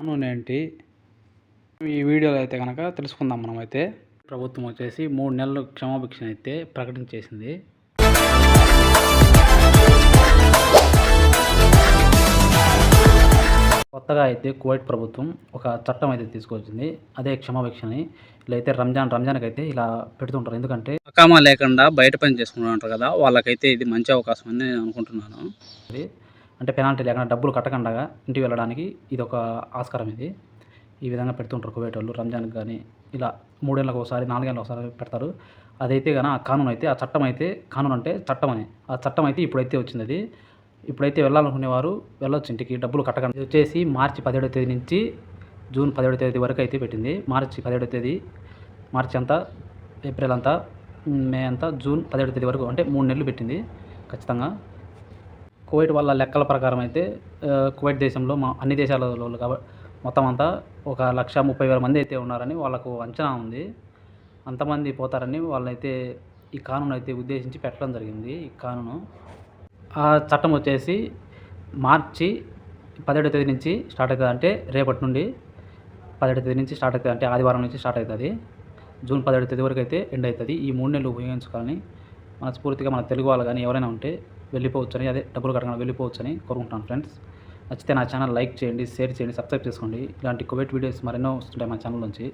కానూన్ ఏంటి ఈ వీడియోలో అయితే కనుక తెలుసుకుందాం. మనమైతే ప్రభుత్వం వచ్చేసి 3 నెలలు క్షమాభిక్షణ అయితే ప్రకటించేసింది. కొత్తగా అయితే కువైట్ ప్రభుత్వం ఒక చట్టం అయితే తీసుకొచ్చింది. అదే క్షమాభిక్షని. ఇలా అయితే రంజాన్కి అయితే ఇలా పెడుతుంటారు. ఎందుకంటే అకామా లేకుండా బయట పని చేసుకుంటూ ఉంటారు కదా, వాళ్ళకైతే ఇది మంచి అవకాశం అని నేను అనుకుంటున్నాను. అంటే పెనాల్టీ లేకుండా డబ్బులు కట్టకుండా ఇంటికి వెళ్ళడానికి ఇది ఒక ఆస్కారం. ఇది ఈ విధంగా పెడుతుంటారు కువైట్ వాళ్ళు. రంజాన్కి కానీ ఇలా 3 ఏళ్ళకి ఒకసారి 4 ఏళ్ళకి ఒకసారి పెడతారు. అదైతే కానీ ఆ కానూన్ అయితే, ఆ చట్టం అయితే, కానూన్ అంటే చట్టం అని, ఆ చట్టం అయితే ఇప్పుడైతే వచ్చింది. అది ఇప్పుడైతే వెళ్ళాలనుకునేవారు వెళ్ళొచ్చు ఇంటికి డబ్బులు కట్టకుండా. ఇది వచ్చేసి మార్చి 17వ తేదీ నుంచి జూన్ 17వ తేదీ వరకు అయితే పెట్టింది. మార్చి 17వ తేదీ, మార్చి అంతా, ఏప్రిల్ అంతా, మే అంతా, జూన్ 17వ తేదీ వరకు, అంటే 3 నెలలు పెట్టింది ఖచ్చితంగా. కువైట్ వాళ్ళ లెక్కల ప్రకారం అయితే కువైట్ దేశంలో అన్ని దేశాలలో కాబట్టి మొత్తం అంతా 1,30,000 మంది అయితే ఉన్నారని వాళ్ళకు అంచనా ఉంది. అంతమంది పోతారని వాళ్ళైతే ఈ కానూన్ అయితే ఉద్దేశించి పెట్టడం జరిగింది. ఈ కానూను, ఆ చట్టం వచ్చేసి మార్చి 17వ తేదీ నుంచి స్టార్ట్ అవుతుంది. అంటే రేపటి నుండి 17వ తేదీ నుంచి స్టార్ట్ అవుతుంది. అంటే ఆదివారం నుంచి స్టార్ట్ అవుతుంది. జూన్ 17వ తేదీ వరకు అయితే ఎండ్ అవుతుంది. ఈ 3 నెలలు ఉపయోగించుకోవాలని మనస్ఫూర్తిగా మన తెలుగు వాళ్ళు కానీ ఎవరైనా ఉంటే వెళ్ళిపోవచ్చని, అదే డబ్బులు కట్టకుండా వెళ్ళిపోవచ్చని కోరుకుంటున్నాను ఫ్రెండ్స్. నచ్చితే నా ఛానల్ లైక్ చేయండి, షేర్ చేయండి, సబ్స్క్రైబ్ చేసుకోండి. ఇలాంటి కువైట్ వీడియోస్ మరెన్నో వస్తుంటాయి మా ఛానల్ నుంచి.